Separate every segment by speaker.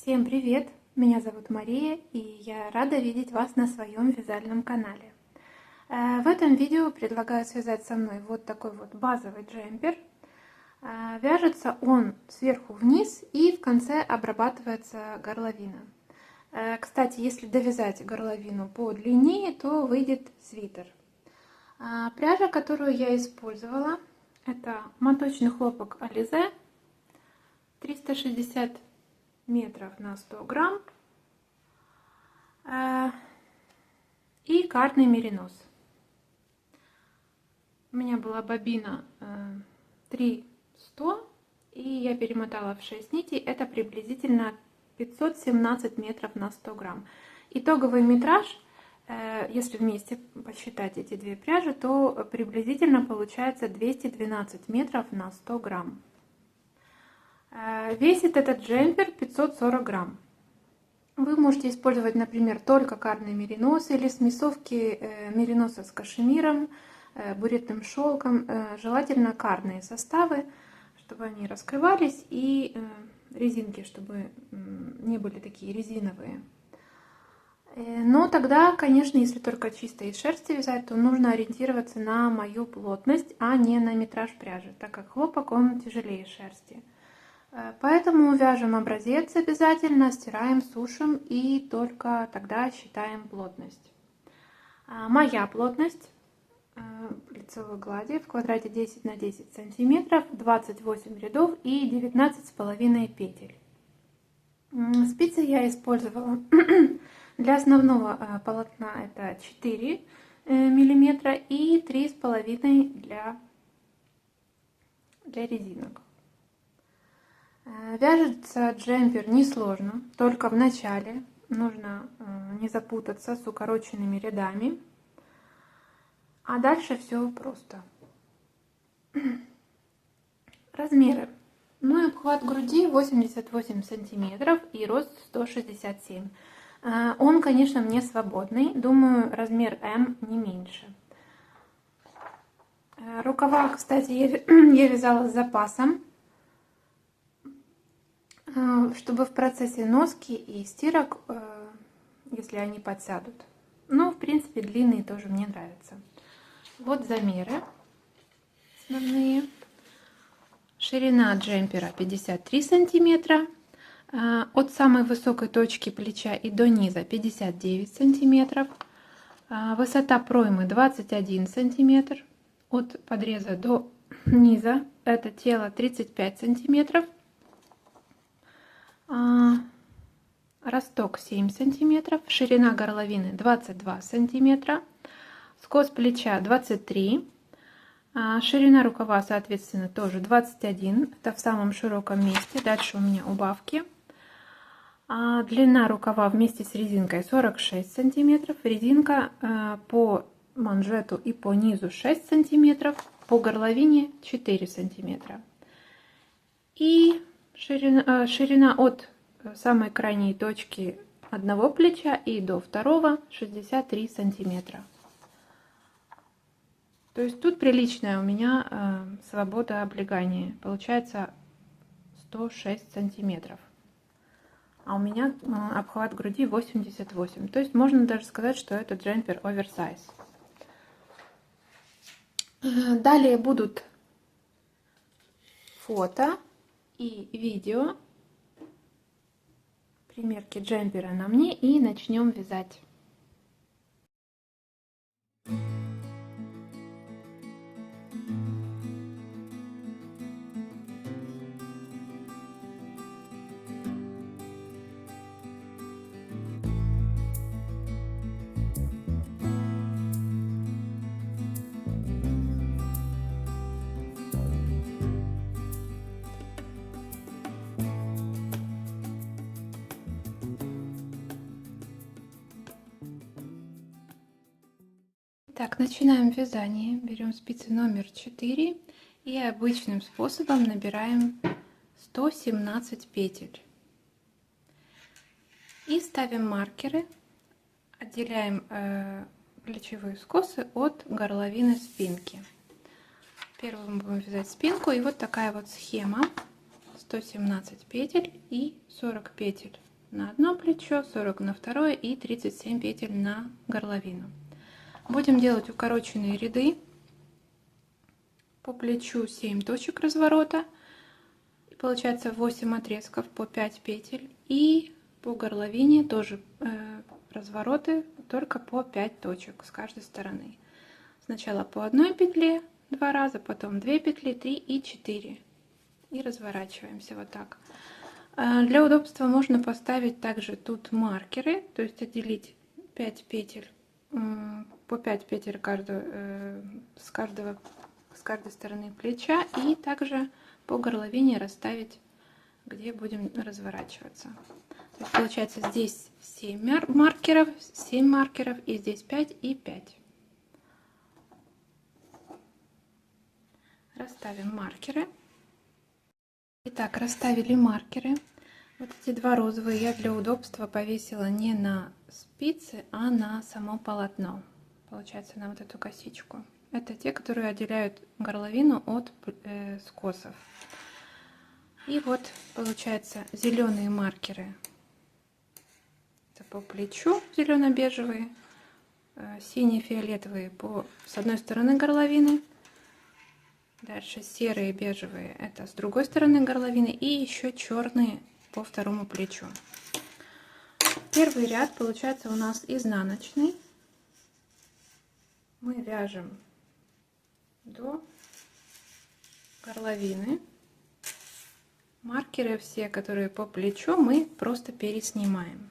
Speaker 1: Всем привет! Меня зовут Мария, и я рада видеть вас на своем вязальном канале. В этом видео предлагаю связать со мной вот такой вот базовый джемпер. Вяжется он сверху вниз и в конце обрабатывается горловина. Кстати, если довязать горловину подлиннее, то выйдет свитер. Пряжа, которую я использовала, это моточный хлопок Alize 360 метров на 100 грамм и карный меринос. У меня была бобина 3100, и я перемотала в 6 нитей. Это приблизительно 517 метров на 100 грамм. Итоговый метраж, если вместе посчитать эти две пряжи, то приблизительно получается 212 метров на 100 грамм. Весит этот джемпер 540 грамм. Вы можете использовать, например, только карный меринос или смесовки мериноса с кашемиром, буретным шелком. Желательно карные составы, чтобы они раскрывались, и резинки, чтобы не были такие резиновые. Но тогда, конечно, если только чисто из шерсти вязать, то нужно ориентироваться на мою плотность, а не на метраж пряжи, так как хлопок он тяжелее шерсти. Поэтому вяжем образец обязательно, стираем, сушим и только тогда считаем плотность. Моя плотность лицевой глади в квадрате 10 на 10 сантиметров, 28 рядов и 19,5 петель. Спицы я использовала для основного полотна, это 4 миллиметра и 3,5 для резинок. Вяжется джемпер несложно, только в начале нужно не запутаться с укороченными рядами, а дальше все просто. Размеры. Мой обхват груди 88 сантиметров и рост 167. Он, конечно, мне свободный, думаю, размер М не меньше. Рукава, кстати, я вязала с запасом, чтобы в процессе носки и стирок, если они подсядут. Но, в принципе, длинные тоже мне нравятся. Вот замеры основные. Ширина джемпера 53 сантиметра. От самой высокой точки плеча и до низа 59 сантиметров. Высота проймы 21 сантиметр. От подреза до низа это тело 35 сантиметров. Росток 7 сантиметров, ширина горловины 22 сантиметра, скос плеча 23, ширина рукава, соответственно, тоже 21, это в самом широком месте. Дальше у меня убавки. Длина рукава вместе с резинкой 46 сантиметров, резинка по манжету и по низу 6 сантиметров, по горловине 4 сантиметра. И ширина от самой крайней точки одного плеча и до второго 63 сантиметра. То есть тут приличная у меня свобода облегания. Получается 106 сантиметров. А у меня обхват груди 88. То есть можно даже сказать, что это джемпер оверсайз. Далее будут фото и видео примерки джемпера на мне, и начнем вязать. Так, начинаем вязание. Берем спицы номер 4 и обычным способом набираем 117 петель. И ставим маркеры, отделяем плечевые скосы от горловины спинки. Первым будем вязать спинку, и вот такая вот схема: 117 петель и 40 петель на одно плечо, 40 на второе и 37 петель на горловину. Будем делать укороченные ряды. По плечу 7 точек разворота. Получается 8 отрезков по 5 петель. И по горловине тоже развороты, только по 5 точек с каждой стороны. Сначала по одной петле 2 раза, потом 2 петли, 3 и 4. И разворачиваемся вот так. Для удобства можно поставить также тут маркеры, то есть отделить 5 петель, по 5 петель с каждой стороны плеча, и также по горловине расставить, где будем разворачиваться. То есть получается здесь 7 маркеров, и здесь 5 и 5. Расставим маркеры. Итак, расставили маркеры. Вот эти два розовые я для удобства повесила не на спицы, а на само полотно. Получается, на вот эту косичку. Это те, которые отделяют горловину от скосов. И вот получается зеленые маркеры. Это по плечу зелено-бежевые, сине-фиолетовые с одной стороны горловины. Дальше серые бежевые, это с другой стороны горловины, и еще черные по второму плечу. Первый ряд получается у нас изнаночный. Мы вяжем до горловины. Маркеры все, которые по плечу, мы просто переснимаем.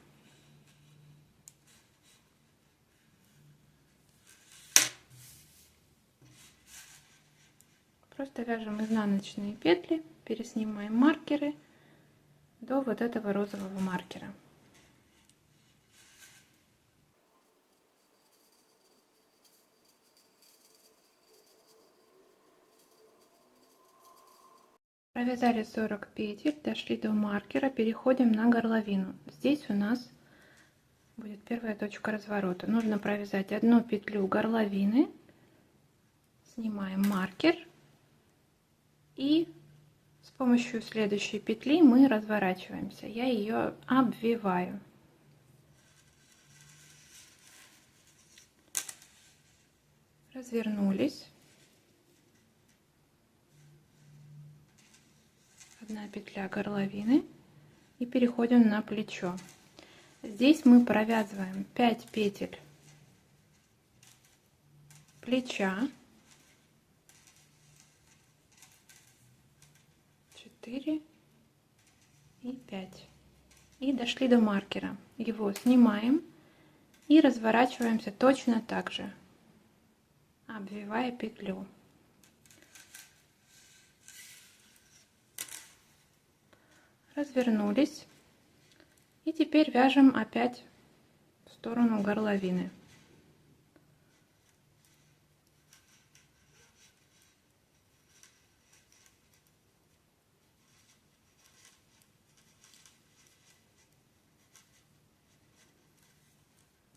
Speaker 1: Просто вяжем изнаночные петли, переснимаем маркеры до вот этого розового маркера. Провязали 40 петель, дошли до маркера, переходим на горловину. Здесь у нас будет первая точка разворота. Нужно провязать одну петлю горловины, снимаем маркер. И с помощью следующей петли мы разворачиваемся. Я ее обвиваю. Развернулись. Одна петля горловины и переходим на плечо. Здесь мы провязываем 5 петель плеча, 4 и 5, и дошли до маркера. Его снимаем и разворачиваемся точно так же, обвивая петлю. Развернулись, и теперь вяжем опять в сторону горловины.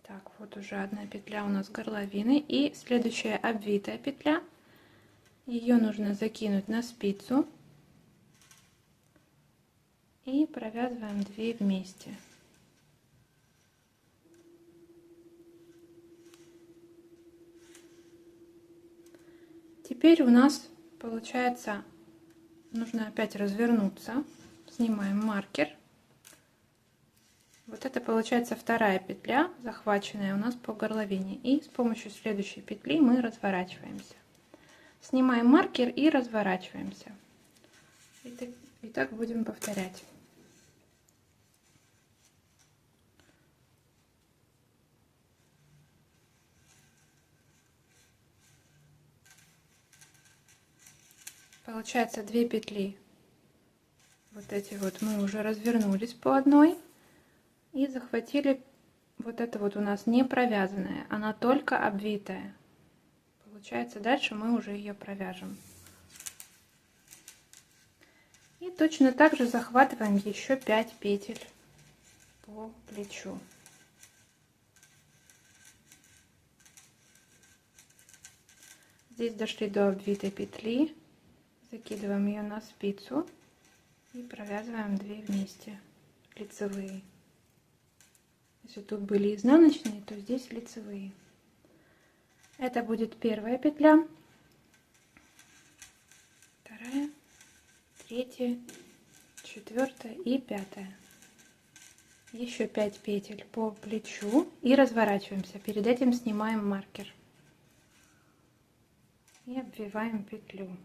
Speaker 1: Так, вот уже одна петля у нас горловины, и следующая обвитая петля. Ее нужно закинуть на спицу и провязываем 2 вместе. Теперь у нас получается, нужно опять развернуться, снимаем маркер. Вот это получается вторая петля, захваченная у нас по горловине, и с помощью следующей петли мы разворачиваемся. Снимаем маркер и разворачиваемся. И так будем повторять. Получается 2 петли. Вот эти вот мы уже развернулись по одной и захватили. Вот это вот у нас не провязанная, она только обвитая. Получается, дальше мы уже ее провяжем. И точно так же захватываем еще 5 петель по плечу. Здесь дошли до обвитой петли, закидываем ее на спицу и провязываем 2 вместе лицевые. Если тут были изнаночные, то здесь лицевые. Это будет первая петля, вторая, третья, четвертая и пятая. Еще 5 петель по плечу и разворачиваемся. Перед этим снимаем маркер и обвиваем петлю.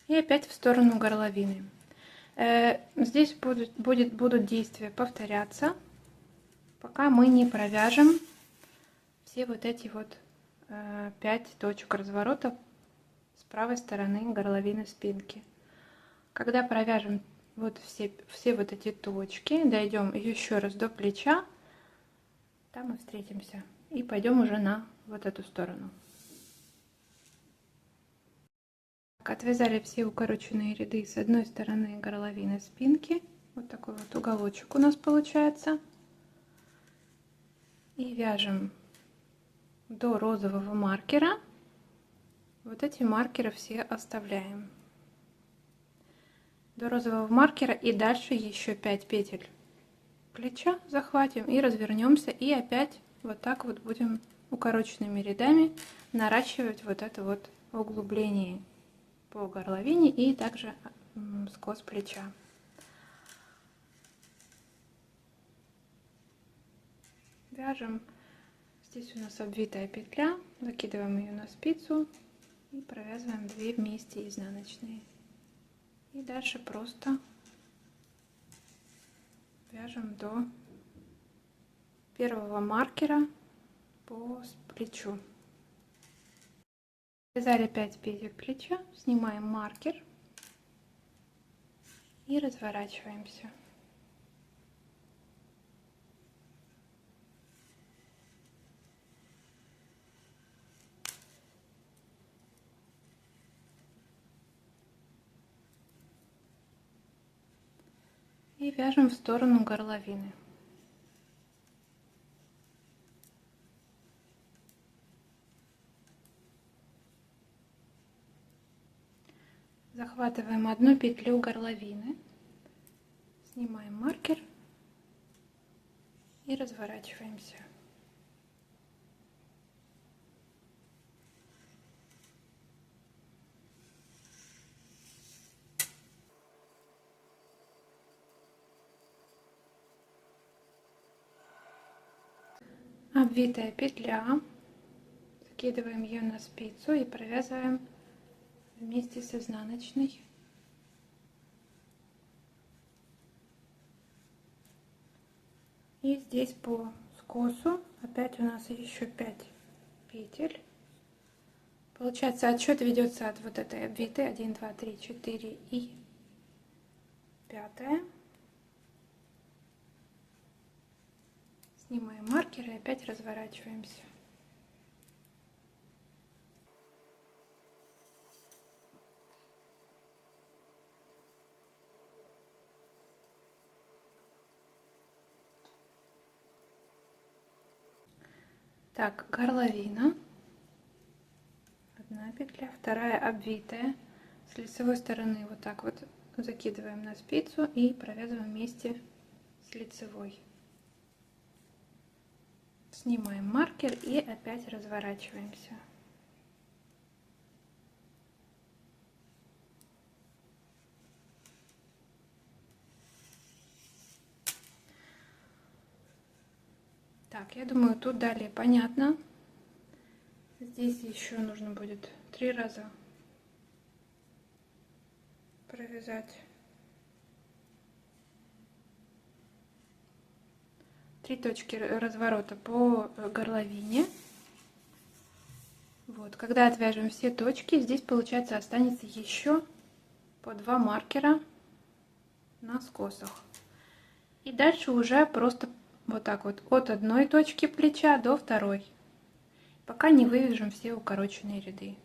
Speaker 1: И опять в сторону горловины. Здесь будут действия повторяться, пока мы не провяжем все вот эти вот 5 точек разворота с правой стороны горловины спинки. Когда провяжем вот все вот эти точки, дойдем еще раз до плеча, там мы встретимся и пойдем уже на вот эту сторону. Отвязали все укороченные ряды с одной стороны горловины спинки. Вот такой вот уголочек у нас получается. И вяжем до розового маркера. Вот эти маркеры все оставляем. До розового маркера и дальше еще 5 петель плеча захватим и развернемся. И опять вот так вот будем укороченными рядами наращивать вот это вот углубление по горловине и также скос плеча. Вяжем. Здесь у нас обвитая петля, закидываем ее на спицу и провязываем 2 вместе изнаночные. И дальше просто вяжем до первого маркера по плечу. Связали 5 петель плеча, снимаем маркер и разворачиваемся. И вяжем в сторону горловины. Захватываем одну петлю горловины, снимаем маркер и разворачиваемся. Обвитая петля, закидываем ее на спицу и провязываем вместе с изнаночной. И здесь по скосу опять у нас еще 5 петель. Получается, отсчет ведется от вот этой обвитой 1, 2, 3, 4 и 5. Снимаем маркер и опять разворачиваемся. Так, горловина. Одна петля, вторая обвитая. С лицевой стороны вот так вот закидываем на спицу и провязываем вместе с лицевой. Снимаем маркер и опять разворачиваемся. Так, я думаю, тут далее понятно. Здесь еще нужно будет 3 раза провязать 3 точки разворота по горловине. Вот, когда отвяжем все точки, здесь получается останется еще по 2 маркера на скосах. И дальше уже просто вот так вот от одной точки плеча до второй, пока не вывяжем все укороченные ряды.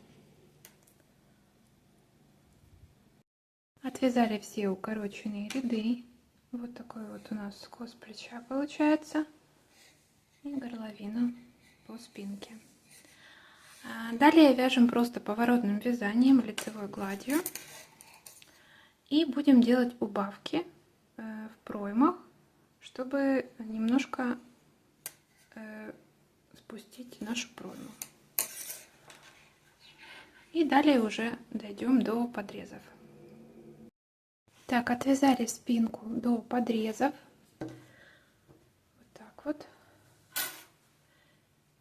Speaker 1: Отвязали все укороченные ряды. Вот такой вот у нас скос плеча получается и горловина по спинке. Далее вяжем просто поворотным вязанием, лицевой гладью. И будем делать убавки в проймах, чтобы немножко спустить нашу пройму. И далее уже дойдем до подрезов. Так, отвязали спинку до подрезов. Вот так вот.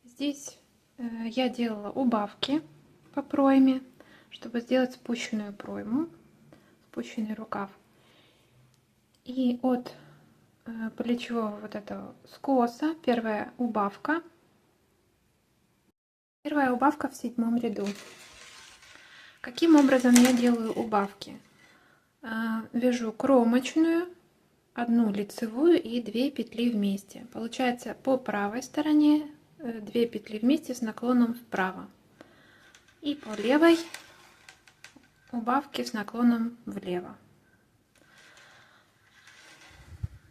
Speaker 1: Здесь я делала убавки по пройме, чтобы сделать спущенную пройму, спущенный рукав. И от плечевого вот этого скоса первая убавка в 7 ряду. Каким образом я делаю убавки? Вяжу кромочную, 1 лицевую и 2 петли вместе. Получается по правой стороне 2 петли вместе с наклоном вправо. И по левой убавки с наклоном влево.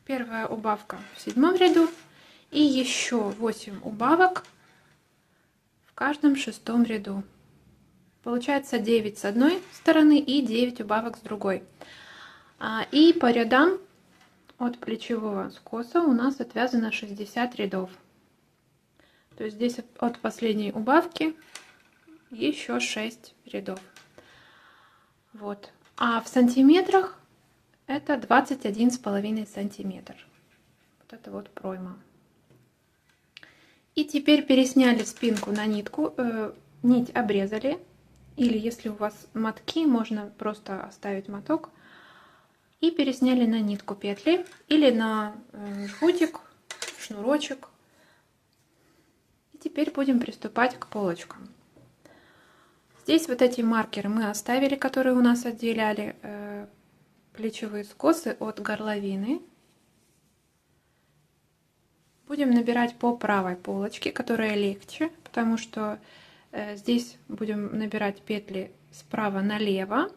Speaker 1: Первая убавка в 7 ряду и еще 8 убавок в каждом 6 ряду. Получается 9 с одной стороны и 9 убавок с другой. И по рядам от плечевого скоса у нас отвязано 60 рядов. То есть здесь от последней убавки еще 6 рядов. Вот. А в сантиметрах это 21,5 сантиметр. Вот это вот пройма. И теперь пересняли спинку на нитку, нить обрезали. Или если у вас мотки, можно просто оставить моток. И пересняли на нитку петли или на жгутик, шнурочек. И теперь будем приступать к полочкам. Здесь вот эти маркеры мы оставили, которые у нас отделяли плечевые скосы от горловины. Будем набирать по правой полочке, которая легче, потому что здесь будем набирать петли справа налево,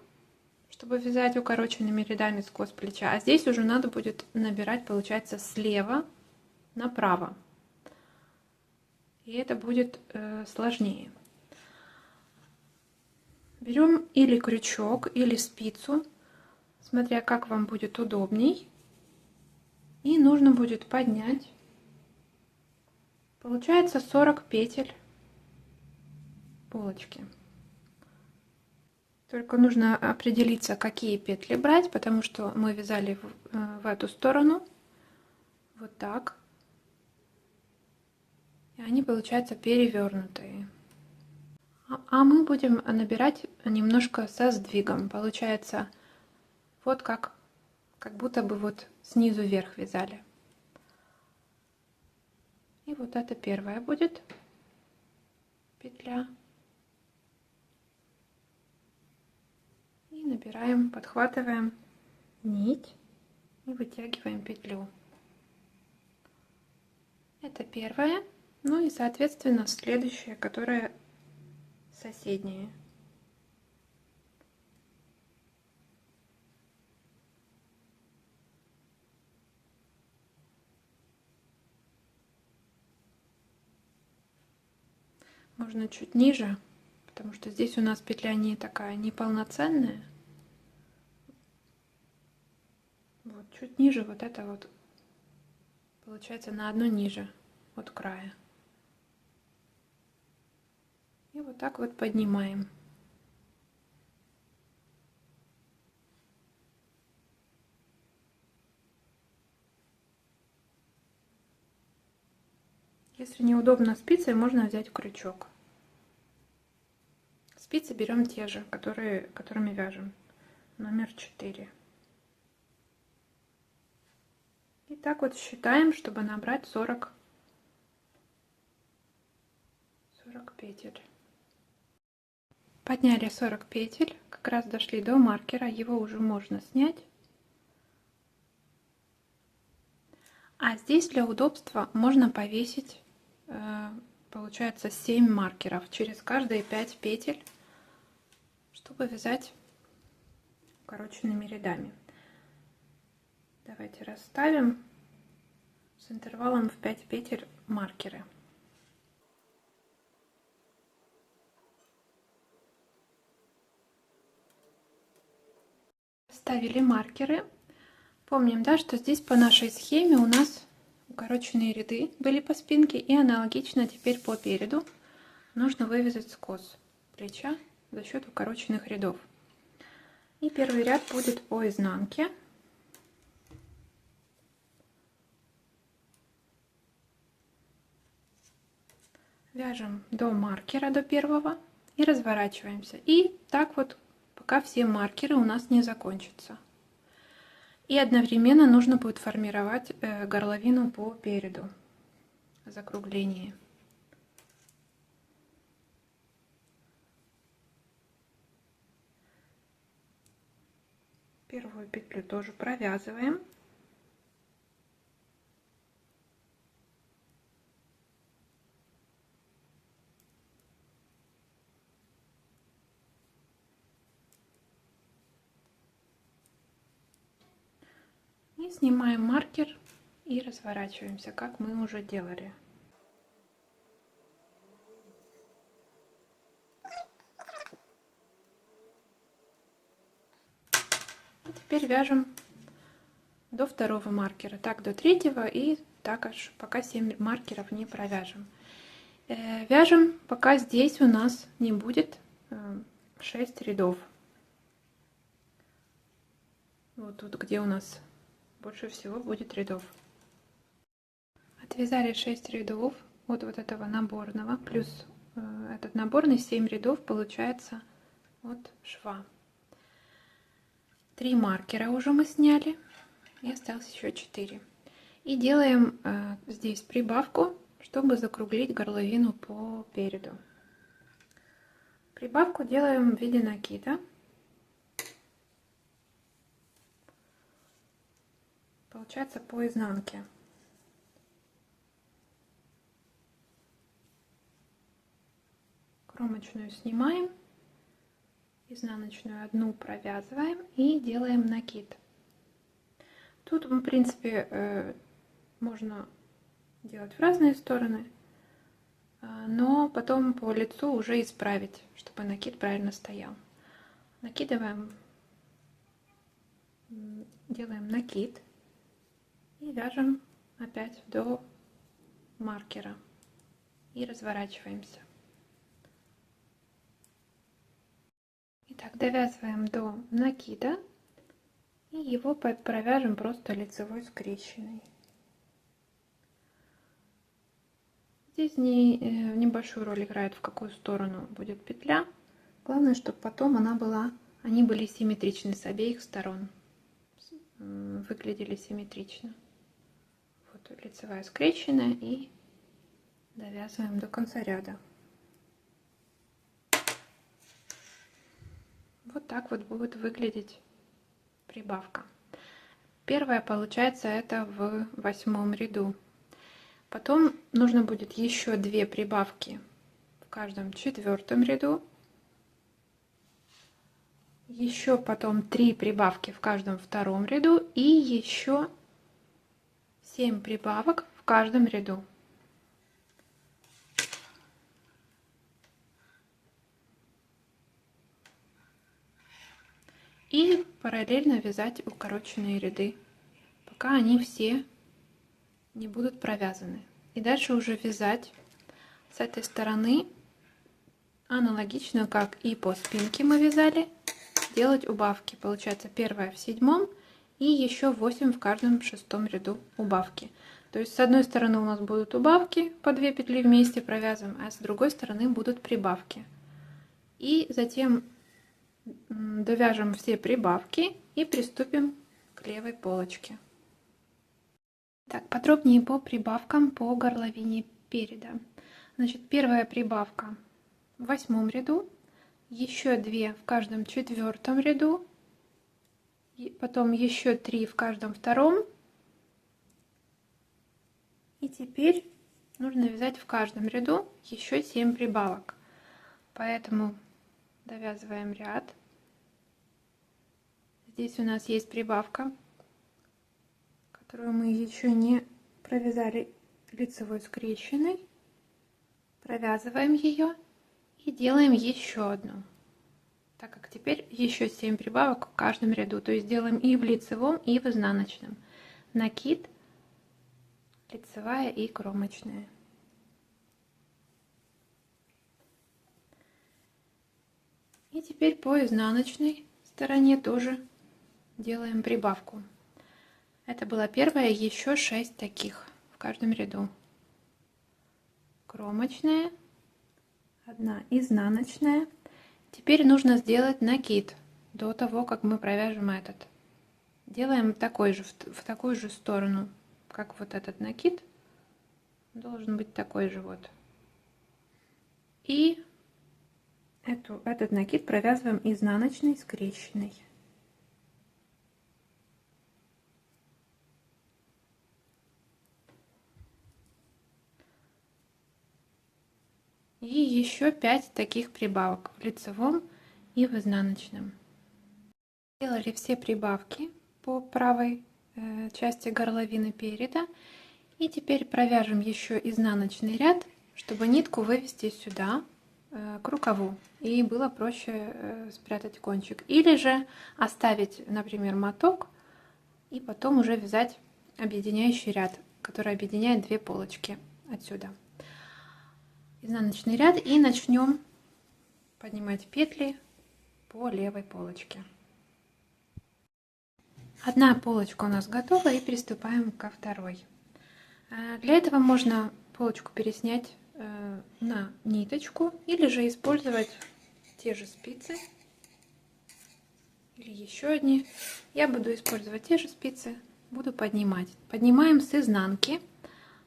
Speaker 1: чтобы вязать укороченными рядами скос плеча. А здесь уже надо будет набирать, получается, слева направо. И это будет сложнее. Берем или крючок, или спицу, смотря как вам будет удобней. И нужно будет поднять. Получается 40 петель полочки. Только нужно определиться, какие петли брать, потому что мы вязали в эту сторону. Вот так. И они получаются перевернутые. А мы будем набирать немножко со сдвигом. Получается вот как будто бы вот снизу вверх вязали. И вот это первая будет петля. И набираем, подхватываем нить и вытягиваем петлю. Это первая. Ну и соответственно следующая, которая соседняя. Можно чуть ниже, потому что здесь у нас петля не такая неполноценная. Вот чуть ниже, вот это вот получается на одну ниже от края. И вот так вот поднимаем. Если неудобно спицей, можно взять крючок. Спицы берем те же, которыми вяжем. Номер 4. И так вот считаем, чтобы набрать 40 петель. Подняли 40 петель, как раз дошли до маркера, его уже можно снять. А здесь для удобства можно повесить, получается, 7 маркеров через каждые 5 петель, чтобы вязать укороченными рядами. Давайте расставим с интервалом в 5 петель маркеры. расставили маркеры. Помним, да, что здесь по нашей схеме у нас укороченные ряды были по спинке, и аналогично теперь по переду нужно вывязать скос плеча за счет укороченных рядов. И первый ряд будет по изнанке. Вяжем до маркера, до первого, и разворачиваемся. И так вот, пока все маркеры у нас не закончатся. И одновременно нужно будет формировать горловину по переду, закругление. Первую петлю тоже провязываем. И снимаем маркер и разворачиваемся, как мы уже делали. И теперь вяжем до второго маркера, так до третьего и так аж пока 7 маркеров не провяжем. Вяжем, пока здесь у нас не будет 6 рядов. Вот тут, где у нас больше всего будет рядов. Отвязали 6 рядов от вот этого наборного, плюс этот наборный 7 рядов получается от шва. 3 маркера уже мы сняли, и осталось еще 4. И делаем здесь прибавку, чтобы закруглить горловину по переду. Прибавку делаем в виде накида. Получается по изнанке. Кромочную снимаем, изнаночную одну провязываем и делаем накид. Тут, в принципе, можно делать в разные стороны, но потом по лицу уже исправить, чтобы накид правильно стоял. Накидываем, делаем накид и вяжем опять до маркера и разворачиваемся. Итак, довязываем до накида и его провяжем просто лицевой скрещенной. Здесь небольшую роль играет, в какую сторону будет петля. Главное, чтобы потом они были симметричны с обеих сторон, выглядели симметрично. Вот лицевая скрещенная, и довязываем до конца ряда. Вот так вот будет выглядеть прибавка. Первая получается это в 8 ряду. Потом нужно будет еще 2 прибавки в каждом 4 ряду. Еще потом 3 прибавки в каждом 2 ряду. И еще 7 прибавок в каждом ряду. И параллельно вязать укороченные ряды, пока они все не будут провязаны. И дальше уже вязать с этой стороны аналогично, как и по спинке мы вязали, делать убавки. Получается, первая в 7 и еще 8 в каждом 6 ряду убавки. То есть с одной стороны у нас будут убавки, по 2 петли вместе провязываем, а с другой стороны будут прибавки. И затем довяжем все прибавки и приступим к левой полочке. Так, подробнее по прибавкам по горловине переда. Значит, первая прибавка в 8 ряду, еще 2 в каждом 4 ряду, и потом еще 3 в каждом 2. И теперь нужно вязать в каждом ряду еще 7 прибавок. Поэтому довязываем ряд. Здесь у нас есть прибавка, которую мы еще не провязали лицевой скрещенной. Провязываем ее и делаем еще одну так как теперь еще 7 прибавок в каждом ряду. То есть делаем и в лицевом, и в изнаночном. Накид, лицевая и кромочная. И теперь по изнаночной стороне тоже делаем прибавку. Это была первая, еще 6 таких в каждом ряду. Кромочная, одна изнаночная. Теперь нужно сделать накид до того, как мы провяжем этот. Делаем такой же, в такую же сторону, как вот этот накид. Должен быть такой же вот. И этот накид провязываем изнаночной скрещенной. И еще 5 таких прибавок в лицевом и в изнаночном. Сделали все прибавки по правой части горловины переда. И теперь провяжем еще изнаночный ряд, чтобы нитку вывести сюда, к рукаву, и было проще спрятать кончик. Или же оставить, например, моток и потом уже вязать объединяющий ряд, который объединяет 2 полочки отсюда. Изнаночный ряд, и начнем поднимать петли по левой полочке. Одна полочка у нас готова, и приступаем ко второй. Для этого можно полочку переснять на ниточку или же использовать те же спицы или еще одни. Я буду использовать те же спицы, буду поднимать. Поднимаем с изнанки,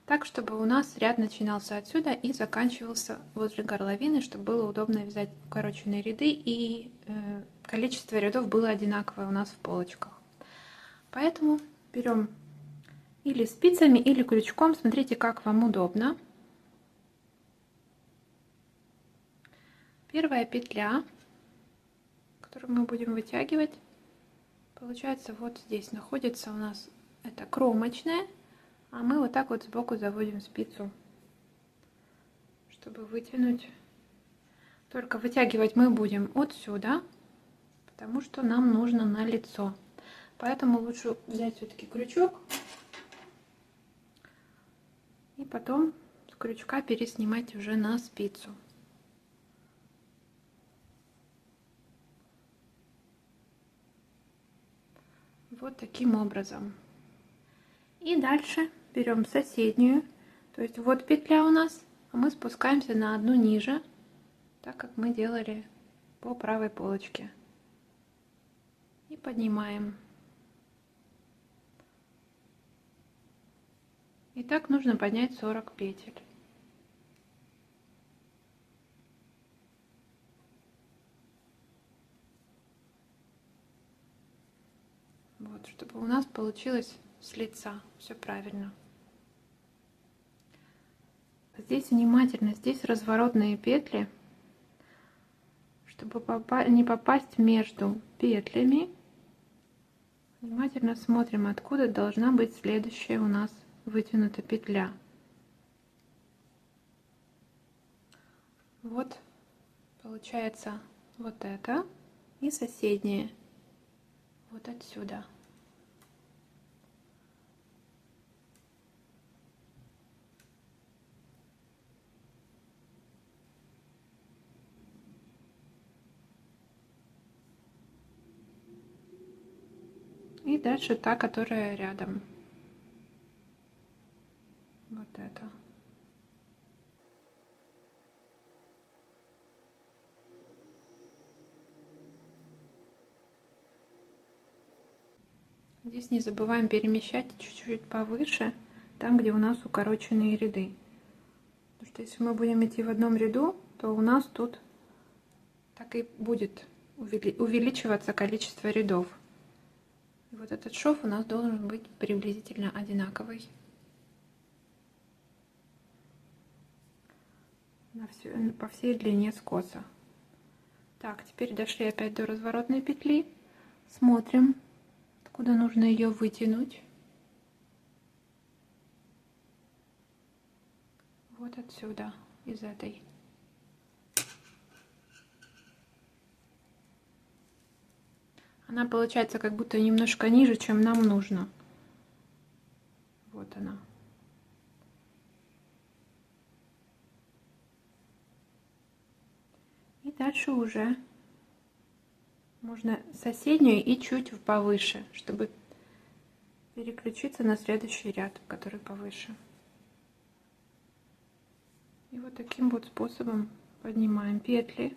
Speaker 1: так чтобы у нас ряд начинался отсюда и заканчивался возле горловины, чтобы было удобно вязать укороченные ряды и количество рядов было одинаковое у нас в полочках. Поэтому берем или спицами, или крючком, смотрите, как вам удобно. Первая петля, которую мы будем вытягивать, получается вот здесь находится у нас, это кромочная, а мы вот так вот сбоку заводим спицу, чтобы вытянуть. Только вытягивать мы будем отсюда, потому что нам нужно на лицо. Поэтому лучше взять все-таки крючок и потом с крючка переснимать уже на спицу. Вот таким образом. И дальше берем соседнюю, то есть вот петля у нас, а мы спускаемся на одну ниже, так как мы делали по правой полочке. И поднимаем. И так нужно поднять 40 петель. Вот, чтобы у нас получилось с лица все правильно. Здесь внимательно, здесь разворотные петли, чтобы не попасть между петлями. Внимательно смотрим, откуда должна быть следующая у нас вытянута петля. Вот получается вот это и соседняя вот отсюда. И дальше та, которая рядом. Вот это. Здесь не забываем перемещать чуть-чуть повыше, там, где у нас укороченные ряды. Потому что если мы будем идти в одном ряду, то у нас тут так и будет увеличиваться количество рядов. И вот этот шов у нас должен быть приблизительно одинаковый по всей длине скоса. Так, теперь дошли опять до разворотной петли. Смотрим, откуда нужно ее вытянуть. Вот отсюда, из этой. Она получается как будто немножко ниже, чем нам нужно. Вот она. И дальше уже можно соседнюю и чуть повыше, чтобы переключиться на следующий ряд, который повыше. И вот таким вот способом поднимаем петли.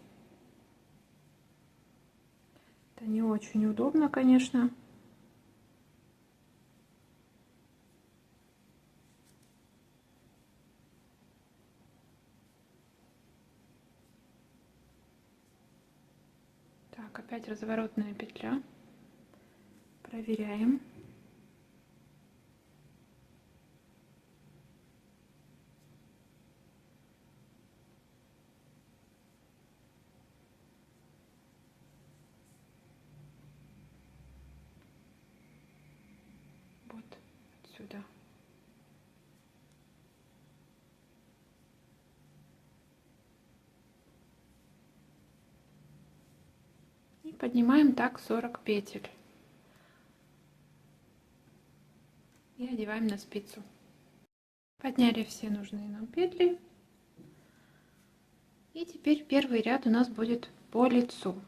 Speaker 1: Это не очень удобно, конечно. Так, опять разворотная петля. Проверяем. Вот отсюда. И поднимаем так 40 петель. И одеваем на спицу. Подняли все нужные нам петли. И теперь первый ряд у нас будет по лицу.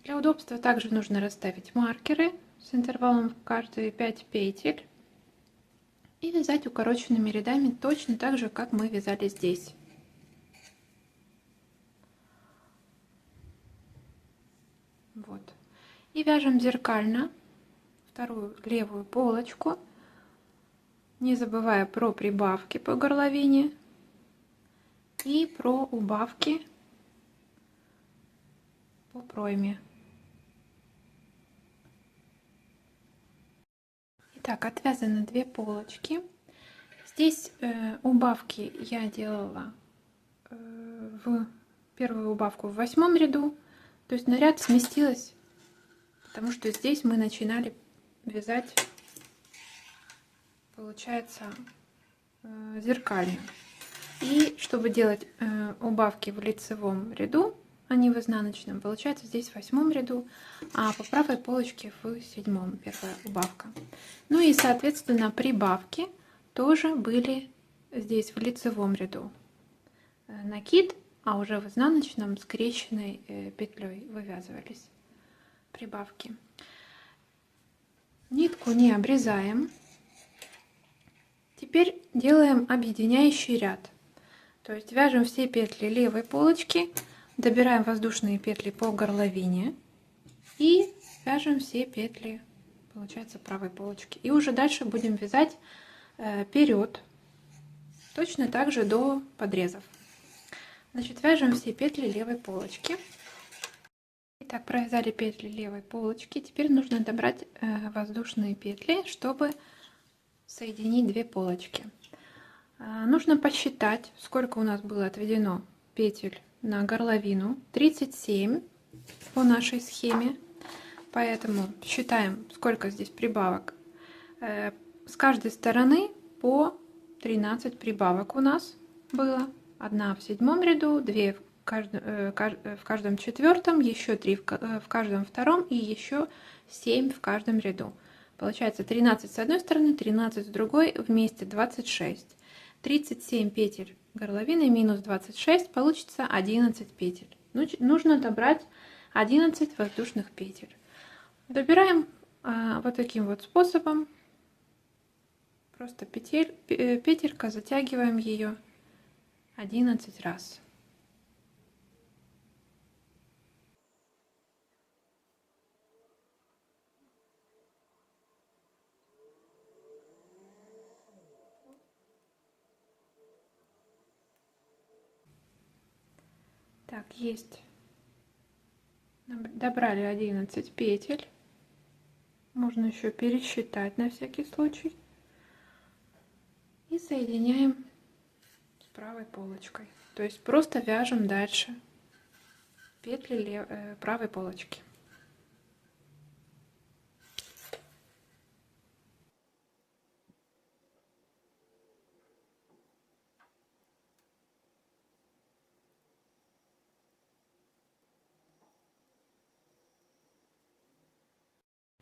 Speaker 1: Для удобства также нужно расставить маркеры с интервалом в каждые 5 петель. И вязать укороченными рядами точно так же, как мы вязали здесь. Вот. И вяжем зеркально вторую левую полочку, не забывая про прибавки по горловине и про убавки по пройме. Итак, отвязаны 2 полочки. Здесь убавки я делала в первую убавку в 8 ряду, то есть на ряд сместилась, потому что здесь мы начинали вязать, получается, зеркально. И чтобы делать убавки в лицевом ряду, а не в изнаночном, получается здесь в 8 ряду, а по правой полочке в 7 первая убавка. Ну и соответственно прибавки тоже были здесь в лицевом ряду. Накид, а уже в изнаночном скрещенной петлей вывязывались прибавки. Нитку не обрезаем. Теперь делаем объединяющий ряд. То есть вяжем все петли левой полочки, добираем воздушные петли по горловине и вяжем все петли, получается, правой полочки. И уже дальше будем вязать вперед, точно так же до подрезов. Значит, вяжем все петли левой полочки. Итак, провязали петли левой полочки. Теперь нужно добрать воздушные петли, чтобы соединить 2 полочки. Нужно посчитать, сколько у нас было отведено петель на горловину. 37 по нашей схеме. Поэтому считаем, сколько здесь прибавок. С каждой стороны по 13 прибавок у нас было. 1 в 7 ряду, 2 в каждом 4, еще 3 в каждом 2 и еще 7 в каждом ряду. Получается 13 с одной стороны, 13 с другой, вместе 26. 37 петель горловины минус 26, получится 11 петель. Нужно добрать 11 воздушных петель. Добираем вот таким вот способом. Просто петелька, затягиваем ее 11 раз. Так, есть. Добрали 11 петель. Можно еще пересчитать на всякий случай. И соединяем с правой полочкой. То есть просто вяжем дальше петли правой полочки.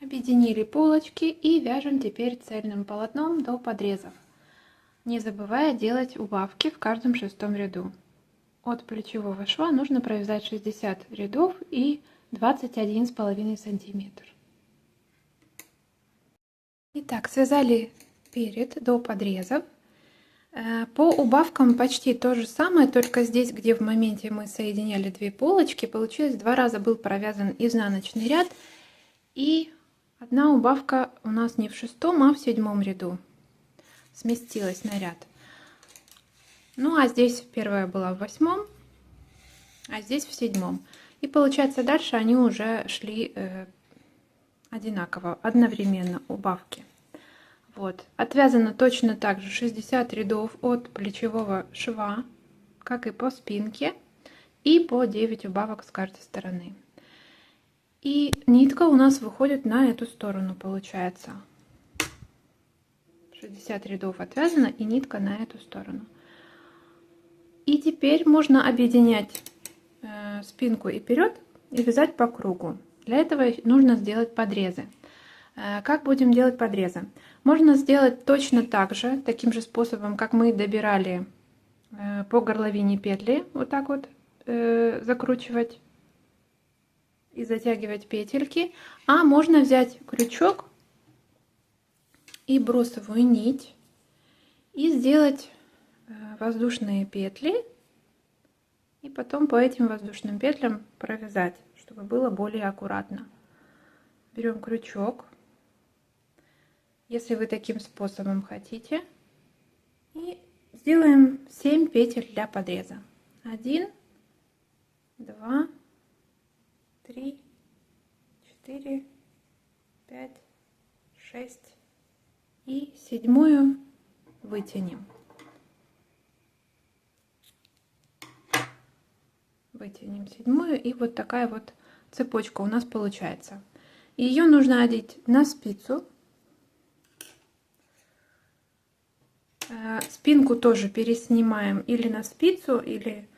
Speaker 1: Объединили полочки и вяжем теперь цельным полотном до подрезов, не забывая делать убавки в каждом шестом ряду. От плечевого шва нужно провязать 60 рядов и 21,5 сантиметр. Итак, связали перед до подрезов. По убавкам почти то же самое, только здесь, где в моменте мы соединяли две полочки, получилось 2 раза был провязан изнаночный ряд, и одна убавка у нас не в шестом, а в седьмом ряду сместилась на ряд. Ну а здесь первая была в восьмом, а здесь в седьмом. И получается дальше они уже шли одинаково, одновременно убавки. Вот. Отвязано точно так же 60 рядов от плечевого шва, как и по спинке, и по 9 убавок с каждой стороны. И нитка у нас выходит на эту сторону, получается. 60 рядов отвязано, и нитка на эту сторону. И теперь можно объединять спинку и вперед и вязать по кругу. Для этого нужно сделать подрезы. Как будем делать подрезы? Можно сделать точно так же, таким же способом, как мы добирали по горловине петли, вот так вот закручивать и затягивать петельки. А можно взять крючок и бросовую нить и сделать воздушные петли, и потом по этим воздушным петлям провязать, чтобы было более аккуратно. Берем крючок, если вы таким способом хотите, и сделаем 7 петель для подреза. 1, 2, 3, 4, 5, 6 и седьмую вытянем. Вытянем седьмую, и вот такая вот цепочка у нас получается. Ее нужно одеть на спицу. Спинку тоже переснимаем или на спицу, или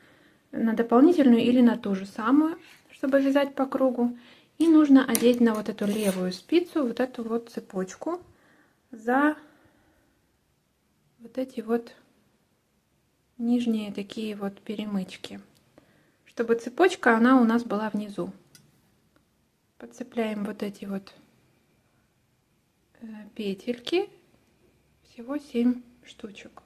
Speaker 1: на дополнительную, или на ту же самую, чтобы вязать по кругу. И нужно одеть на вот эту левую спицу вот эту вот цепочку за вот эти вот нижние такие вот перемычки, чтобы цепочка она у нас была внизу. Подцепляем вот эти вот петельки, всего 7 штучек.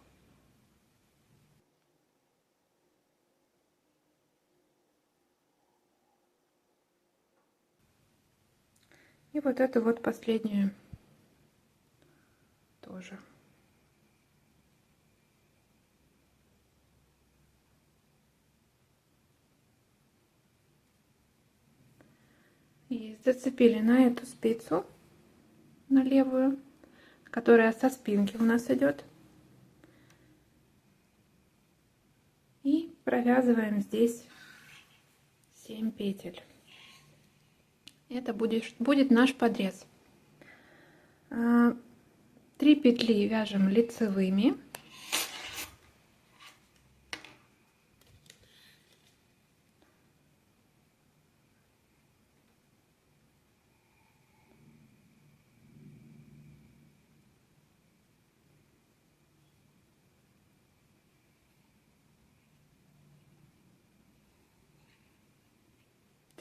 Speaker 1: И вот эту вот последнюю тоже. И зацепили на эту спицу, на левую, которая со спинки у нас идет. И провязываем здесь 7 петель. Это будет наш подрез. 3 петли вяжем лицевыми.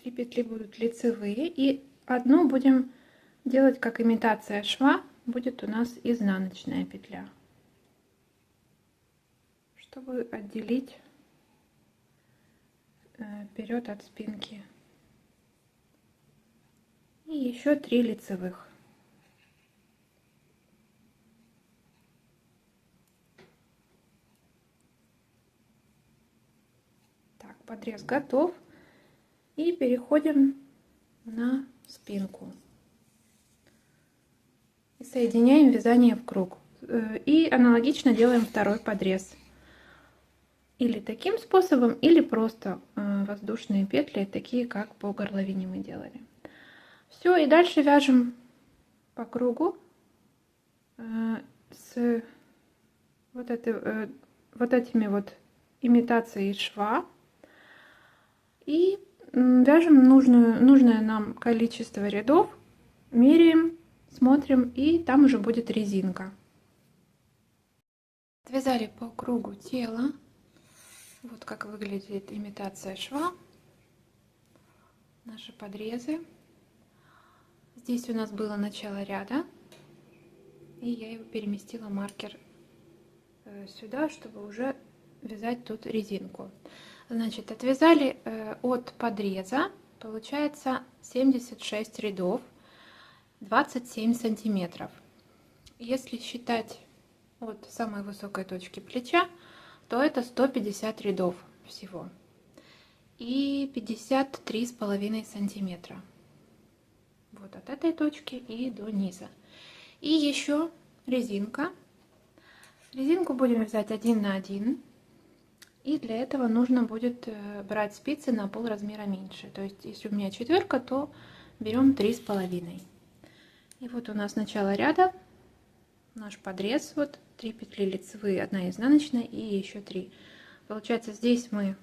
Speaker 1: Три петли будут лицевые, и одну будем делать как имитация шва, будет у нас изнаночная петля, чтобы отделить вперед от спинки. И еще 3 лицевых. Так, подрез готов. И переходим на спинку. И соединяем вязание в круг. И аналогично делаем второй подрез. Или таким способом, или просто воздушные петли, такие как по горловине мы делали. Все, и дальше вяжем по кругу с вот этими вот имитацией шва. И вяжем нужное нам количество рядов меряем, смотрим, и там уже будет резинка. Отвязали по кругу тело. Вот как выглядит имитация шва. Наши подрезы. Здесь у нас было начало ряда, и я его переместила маркер сюда, чтобы уже вязать тут резинку. Значит, отвязали от подреза, получается 76 рядов, 27 сантиметров. Если считать от самой высокой точки плеча, то это 150 рядов всего и 53,5 сантиметра. Вот от этой точки и до низа. И еще резинка. Резинку будем вязать 1 на 1. И для этого нужно будет брать спицы на пол размера меньше. То есть, если у меня 4, то берем 3,5. И вот у нас начало ряда, наш подрез. Вот 3 петли лицевые, 1 изнаночная и еще 3. Получается, здесь мы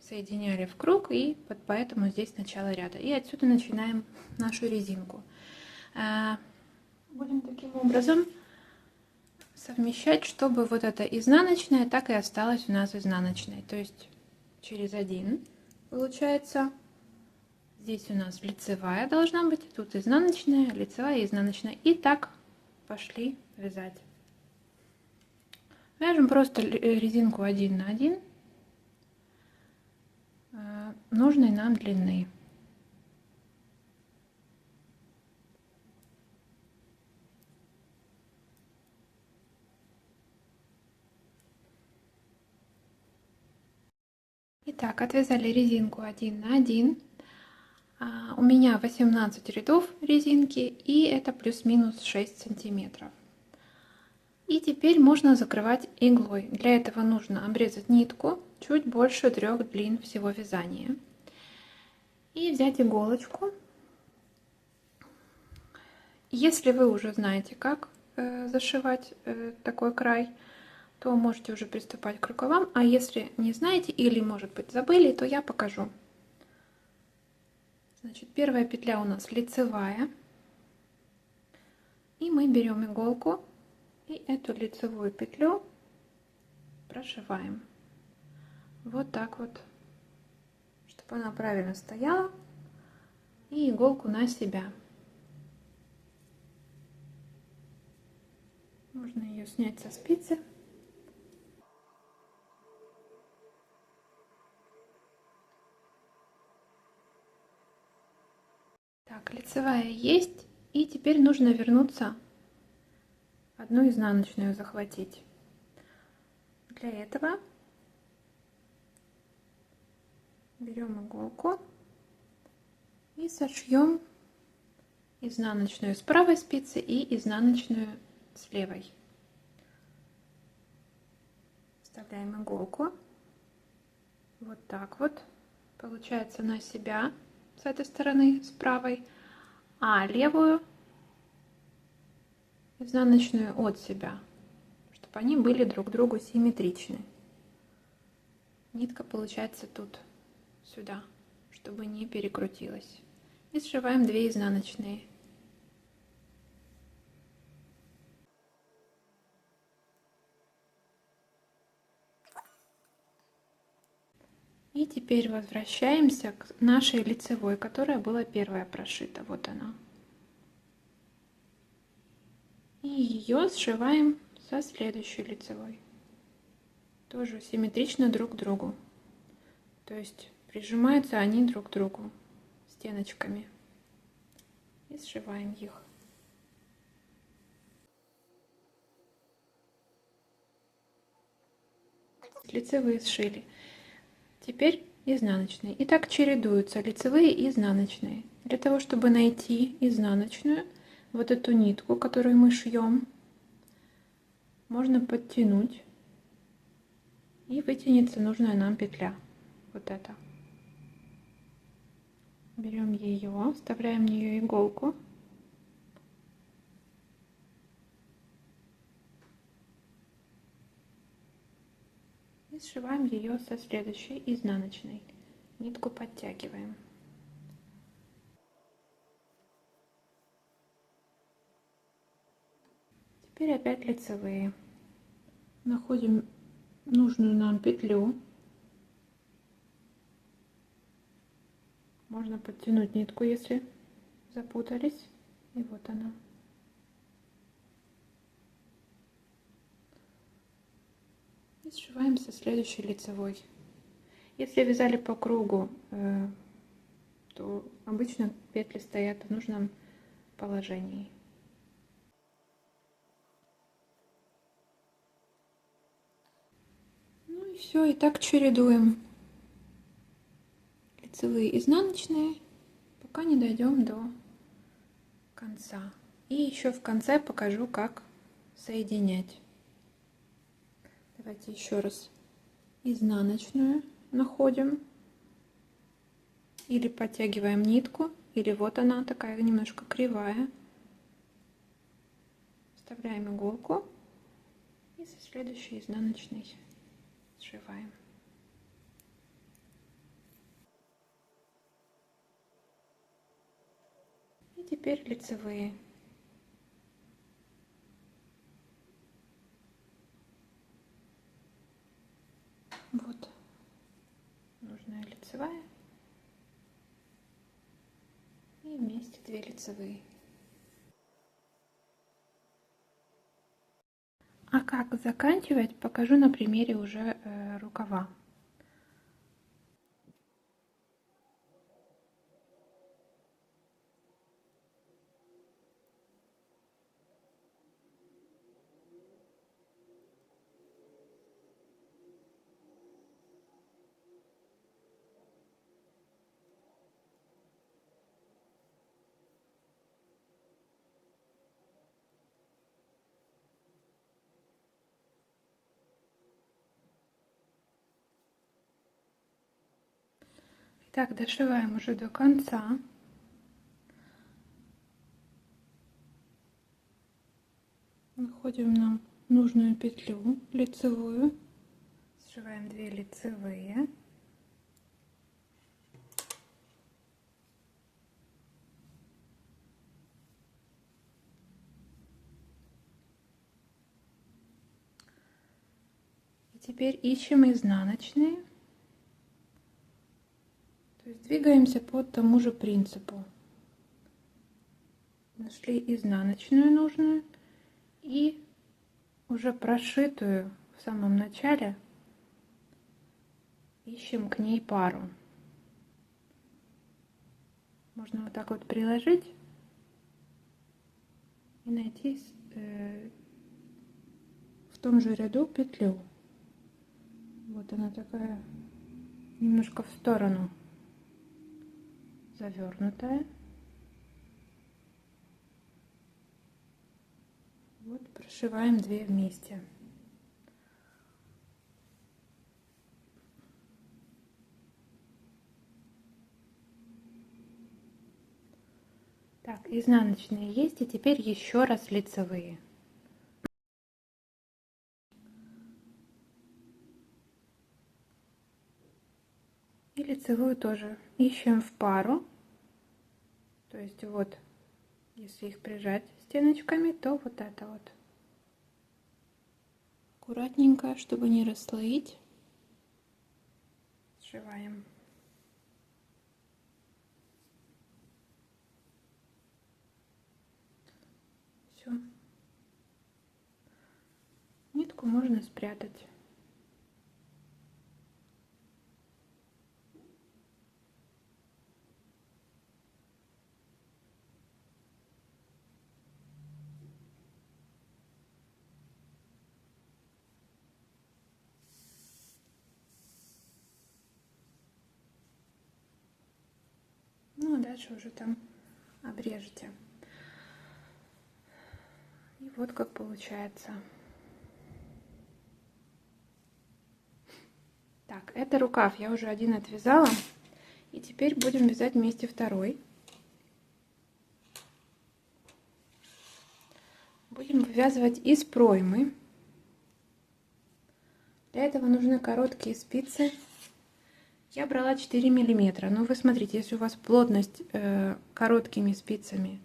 Speaker 1: соединяли в круг, и поэтому здесь начало ряда. И отсюда начинаем нашу резинку. Будем таким образом совмещать, чтобы вот эта изнаночная так и осталась у нас изнаночной. То есть через 1 получается. Здесь у нас лицевая должна быть, тут изнаночная, лицевая и изнаночная. И так пошли вязать. Вяжем просто резинку 1 на 1 нужной нам длины. Итак, отвязали резинку 1 на 1. У меня 18 рядов резинки, и это плюс-минус 6 сантиметров. И теперь можно закрывать иглой. Для этого нужно обрезать нитку чуть больше 3 длин всего вязания. И взять иголочку. Если вы уже знаете, как зашивать такой край, то можете уже приступать к рукавам. А если не знаете или, может быть, забыли, то я покажу. Значит, первая петля у нас лицевая. И мы берем иголку и эту лицевую петлю прошиваем. Вот так вот, чтобы она правильно стояла. И иголку на себя. Можно ее снять со спицы. Так, лицевая есть. И теперь нужно вернуться, одну изнаночную захватить. Для этого берем иголку и сошьем изнаночную с правой спицы и изнаночную с левой. Вставляем иголку. Вот так вот. Получается на себя с этой стороны, с правой, а левую изнаночную от себя, чтобы они были друг другу симметричны. Нитка получается тут, сюда, чтобы не перекрутилась. И сшиваем 2 изнаночные. И теперь возвращаемся к нашей лицевой, которая была первая прошита. Вот она. И ее сшиваем со следующей лицевой. Тоже симметрично друг к другу. То есть прижимаются они друг к другу стеночками. И сшиваем их. Лицевые сшили. Теперь изнаночные. И так чередуются лицевые и изнаночные. Для того, чтобы найти изнаночную, вот эту нитку, которую мы шьем, можно подтянуть. И вытянется нужная нам петля. Вот эта. Берем ее, вставляем в нее иголку. И сшиваем ее со следующей изнаночной. Нитку подтягиваем. Теперь опять лицевые. Находим нужную нам петлю. Можно подтянуть нитку, если запутались. И вот она. И сшиваем со следующей лицевой. Если вязали по кругу, то обычно петли стоят в нужном положении. Ну и все, и так чередуем лицевые, изнаночные, пока не дойдем до конца. И еще в конце покажу, как соединять. Давайте еще раз изнаночную находим. Или подтягиваем нитку, или вот она такая немножко кривая. Вставляем иголку и со следующей изнаночной сшиваем. И теперь лицевые. Вот нужная лицевая. И вместе 2 лицевые. А как заканчивать, покажу на примере уже рукава. Так, дошиваем уже до конца. Находим нам нужную петлю лицевую. Сшиваем 2 лицевые. И теперь ищем изнаночные. То есть двигаемся по тому же принципу. Нашли изнаночную нужную и уже прошитую в самом начале ищем к ней пару. Можно вот так вот приложить и найти в том же ряду петлю. Вот она такая немножко в сторону завернутая. Вот прошиваем 2 вместе. Так, изнаночные есть, и теперь еще раз лицевые. И лицевую тоже ищем в пару. То есть вот, если их прижать стеночками, то вот это вот. Аккуратненько, чтобы не расслоить, сшиваем. Все. Нитку можно спрятать. Ну, а дальше уже там обрежете. И вот как получается. Так, это рукав. Я уже один отвязала. И теперь будем вязать вместе второй. Будем вывязывать из проймы. Для этого нужны короткие спицы. Я брала 4 миллиметра. Но вы смотрите, если у вас плотность короткими спицами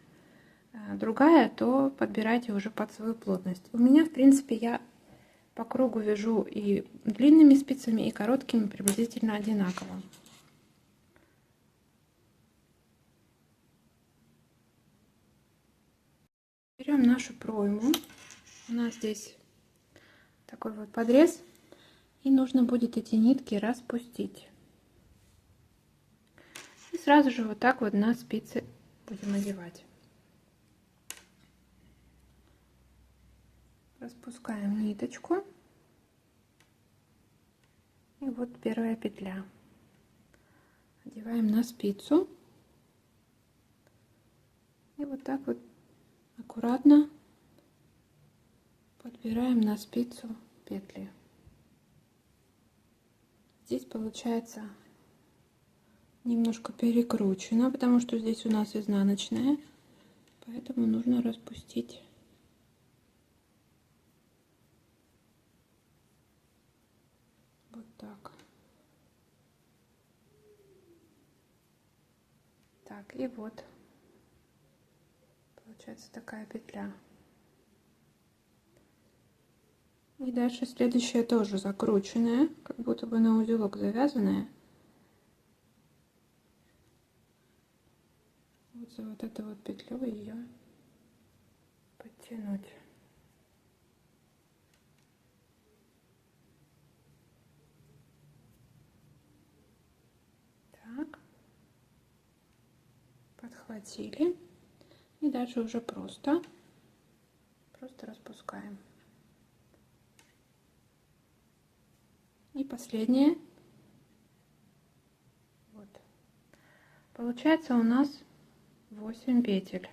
Speaker 1: другая, то подбирайте уже под свою плотность. У меня, в принципе, я по кругу вяжу и длинными спицами, и короткими приблизительно одинаково. Берем нашу пройму. У нас здесь такой вот подрез. И нужно будет эти нитки распустить. И сразу же вот так вот на спицы будем одевать. Распускаем ниточку. И вот первая петля. Одеваем на спицу. И вот так вот аккуратно подбираем на спицу петли. Здесь получается немножко перекручено, потому что здесь у нас изнаночная, поэтому нужно распустить. Вот так. Так, и вот получается такая петля. И дальше следующая тоже закрученная, как будто бы на узелок завязанная. Вот за вот эту вот петлю ее подтянуть. Так. Подхватили. И дальше уже просто распускаем. И последнее. Вот. Получается у нас 8 петель.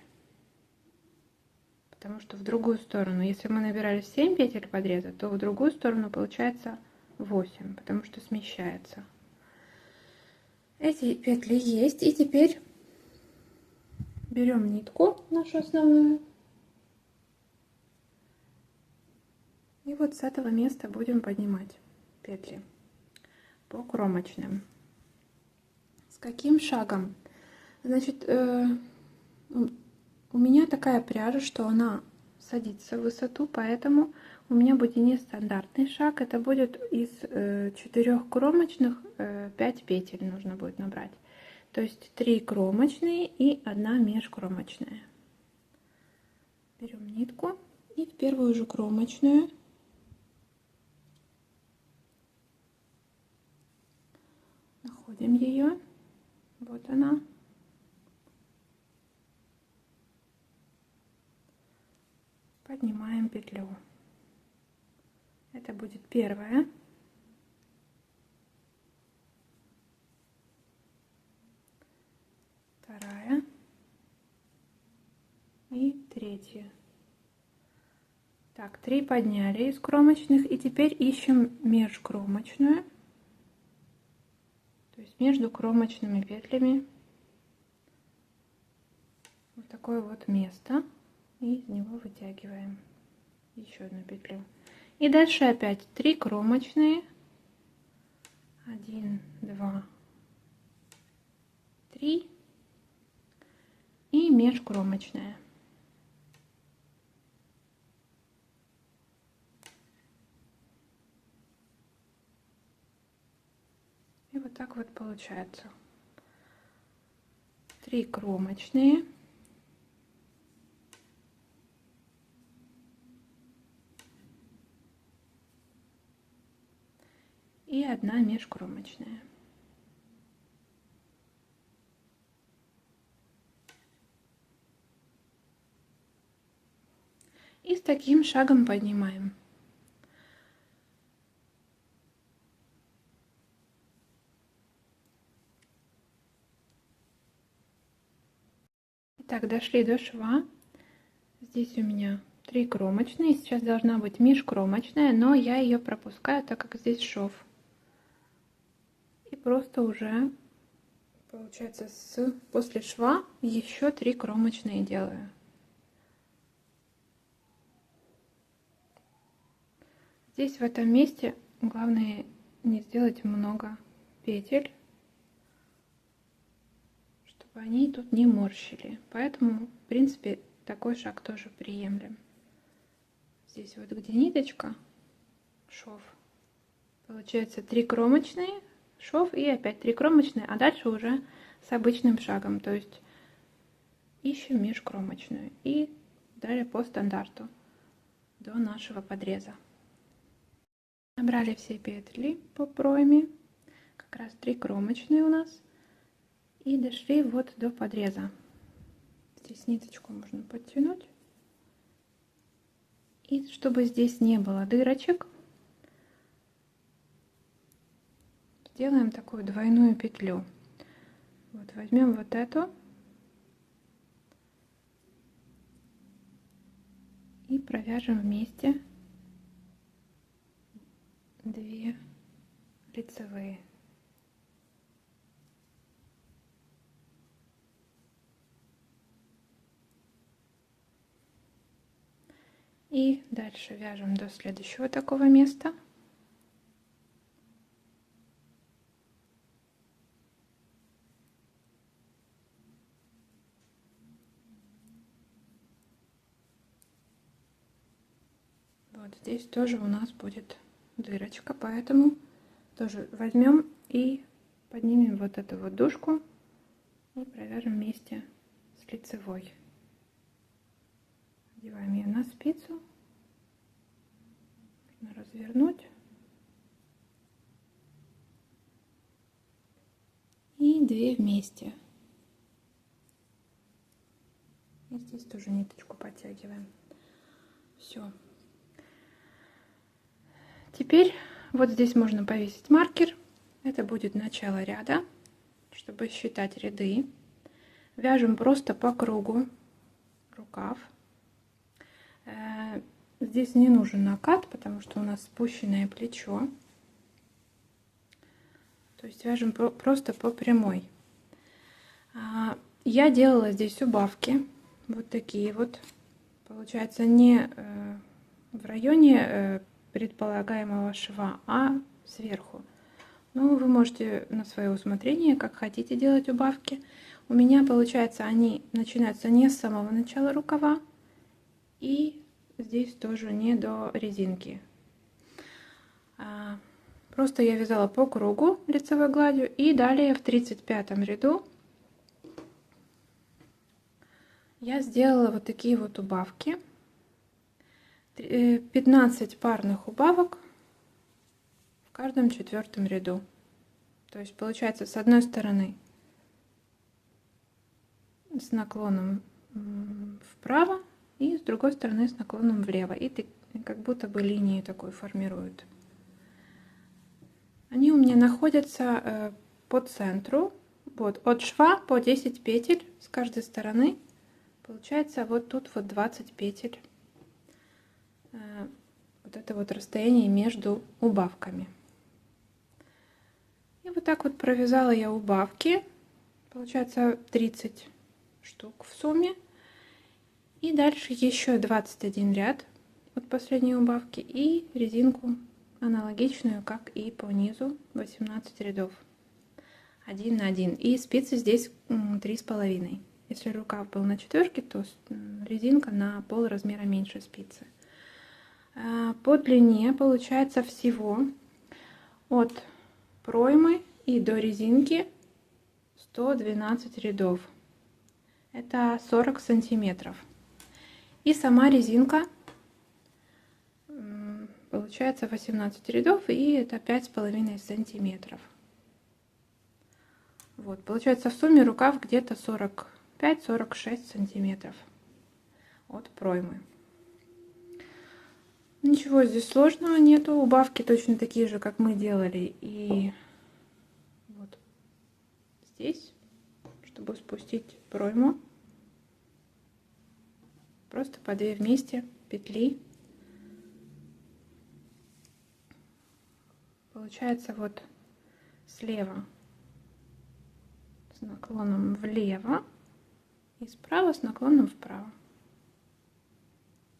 Speaker 1: Потому что в другую сторону, если мы набирали 7 петель подреза, то в другую сторону получается 8, потому что смещается. Эти петли есть. И теперь берем нитку нашу основную. И вот с этого места будем поднимать петли по кромочным. С каким шагом? Значит, у меня такая пряжа, что она садится в высоту, поэтому у меня будет нестандартный шаг. Это будет из 4 кромочных 5 петель нужно будет набрать. То есть 3 кромочные и 1 межкромочная. Берем нитку и в первую же кромочную находим ее. Вот она. Поднимаем петлю. Это будет первая. Вторая. И третья. Так, 3 подняли из кромочных. И теперь ищем межкромочную. То есть между кромочными петлями. Вот такое вот место. И из него вытягиваем еще одну петлю. И дальше опять 3 кромочные. 1, 2, 3. И межкромочная. И вот так вот получается. 3 кромочные. И 1 межкромочная. И с таким шагом поднимаем. Итак, дошли до шва. Здесь у меня 3 кромочные. Сейчас должна быть межкромочная, но я ее пропускаю, так как здесь шов. И просто уже получается после шва еще 3 кромочные делаю. Здесь в этом месте главное не сделать много петель, чтобы они тут не морщили. Поэтому, в принципе, такой шаг тоже приемлем. Здесь вот где ниточка, шов, получается 3 кромочные, шов и опять 3 кромочные, а дальше уже с обычным шагом, то есть ищем межкромочную и далее по стандарту до нашего подреза. Набрали все петли по пройме, как раз 3 кромочные у нас, и дошли вот до подреза. Здесь ниточку можно подтянуть. И чтобы здесь не было дырочек, сделаем такую двойную петлю. Вот возьмем вот эту и провяжем вместе 2 лицевые. И дальше вяжем до следующего такого места. Вот здесь тоже у нас будет дырочка, поэтому тоже возьмем и поднимем вот эту вот дужку и провяжем вместе с лицевой. Одеваем ее на спицу, можно развернуть и 2 вместе. И здесь тоже ниточку подтягиваем. Все. Теперь вот здесь можно повесить маркер. Это будет начало ряда, чтобы считать ряды. Вяжем просто по кругу рукав. Здесь не нужен накат, потому что у нас спущенное плечо. То есть вяжем просто по прямой. Я делала здесь убавки. Вот такие вот. Получается не в районе предполагаемого шва, а сверху. Ну, вы можете на свое усмотрение, как хотите делать убавки. У меня, получается, они начинаются не с самого начала рукава. И здесь тоже не до резинки. Просто я вязала по кругу лицевой гладью. И далее в 35 ряду я сделала вот такие вот убавки. 15 парных убавок в каждом 4 ряду. То есть получается с одной стороны с наклоном вправо и с другой стороны с наклоном влево. И как будто бы линии такой формируют. Они у меня находятся по центру. Вот от шва по 10 петель с каждой стороны. Получается вот тут вот 20 петель. Вот это вот расстояние между убавками. И вот так вот провязала я убавки. Получается 30 штук в сумме. И дальше еще 21 ряд от последней убавки. И резинку аналогичную, как и по низу, 18 рядов. 1 на 1. И спицы здесь 3,5. Если рукав был на 4, то резинка на пол размера меньше спицы. По длине получается всего от проймы и до резинки 112 рядов. Это 40 сантиметров. И сама резинка получается 18 рядов, и это 5,5 сантиметров. Вот, получается в сумме рукав где-то 45-46 сантиметров от проймы. Ничего здесь сложного нету, убавки точно такие же, как мы делали и вот здесь, чтобы спустить пройму. Просто по 2 вместе петли. Получается вот слева с наклоном влево и справа с наклоном вправо.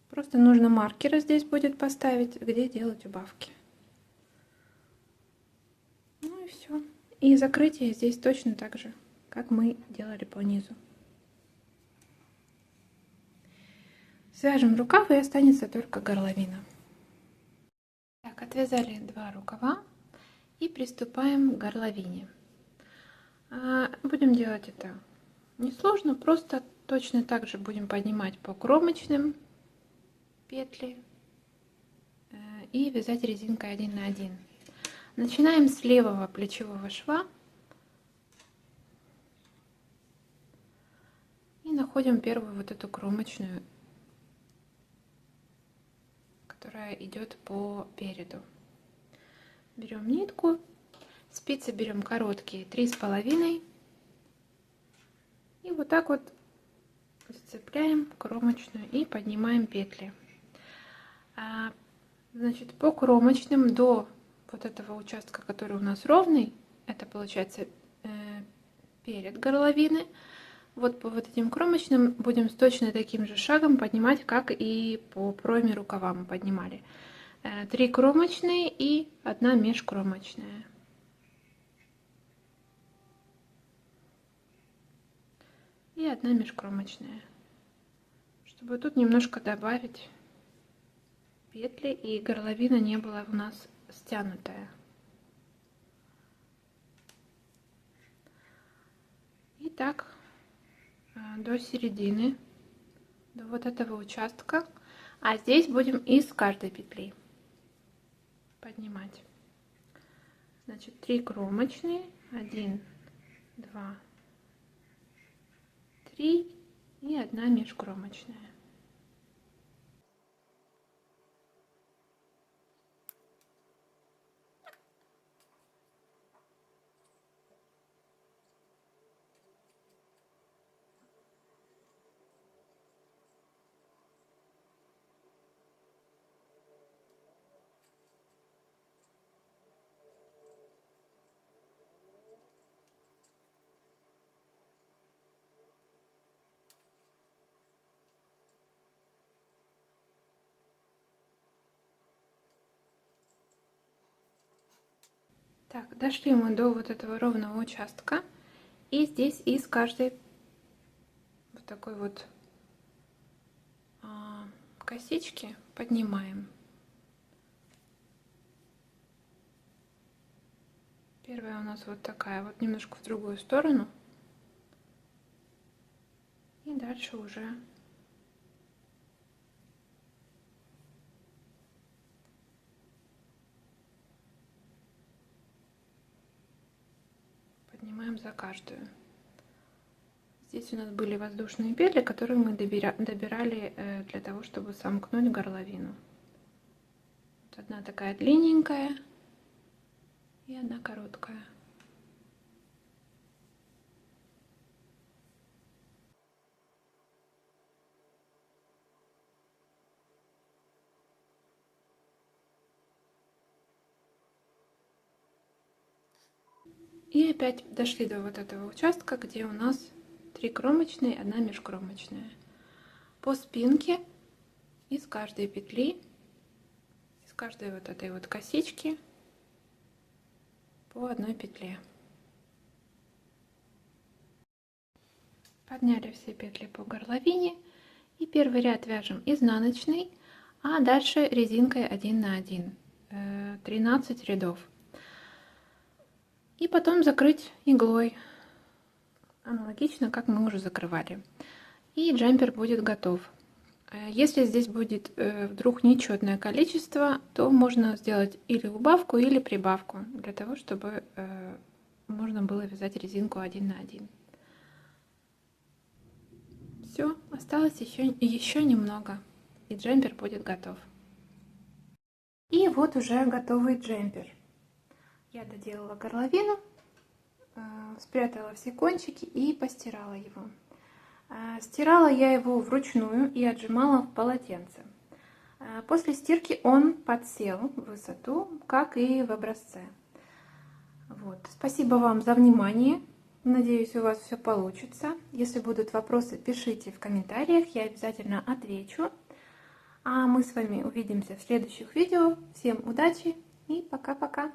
Speaker 1: Просто нужно маркеры здесь будет поставить, где делать убавки. Ну и все. И закрытие здесь точно так же, как мы делали по низу. Свяжем рукав, и останется только горловина. Так, отвязали 2 рукава и приступаем к горловине. Будем делать это несложно, просто точно так же будем поднимать по кромочным петли и вязать резинкой 1 на 1. Начинаем с левого плечевого шва и находим первую вот эту кромочную, которая идет по переду. Берем нитку, спицы берем короткие 3,5 и вот так вот зацепляем кромочную и поднимаем петли. Значит, по кромочным до вот этого участка, который у нас ровный, это получается перед горловины, вот по вот этим кромочным будем с точно таким же шагом поднимать, как и по пройме рукава мы поднимали. 3 кромочные и 1 межкромочная. И 1 межкромочная, чтобы тут немножко добавить петли и горловина не была у нас стянутая. И так до середины, до вот этого участка, а здесь будем из каждой петли поднимать. Значит, 3 кромочные, 1, 2, 3 и 1 межкромочная. Так, дошли мы до вот этого ровного участка, и здесь из каждой вот такой вот косички поднимаем. Первая у нас вот такая, вот немножко в другую сторону, и дальше уже поднимаем за каждую. Здесь у нас были воздушные петли, которые мы добирали для того, чтобы сомкнуть горловину. Вот одна такая длинненькая и одна короткая. И опять дошли до вот этого участка, где у нас 3 кромочные, 1 межкромочная. По спинке из каждой петли, из каждой вот этой вот косички по 1 петле. Подняли все петли по горловине, и первый ряд вяжем изнаночный, а дальше резинкой 1 на 1, 13 рядов. И потом закрыть иглой, аналогично, как мы уже закрывали. И джемпер будет готов. Если здесь будет вдруг нечетное количество, то можно сделать или убавку, или прибавку, для того, чтобы можно было вязать резинку 1 на 1. Все, осталось еще немного, и джемпер будет готов. И вот уже готовый джемпер. Я доделала горловину, спрятала все кончики и постирала его. Стирала я его вручную и отжимала в полотенце. После стирки он подсел в высоту, как и в образце. Вот. Спасибо вам за внимание. Надеюсь, у вас все получится. Если будут вопросы, пишите в комментариях, я обязательно отвечу. А мы с вами увидимся в следующих видео. Всем удачи и пока-пока!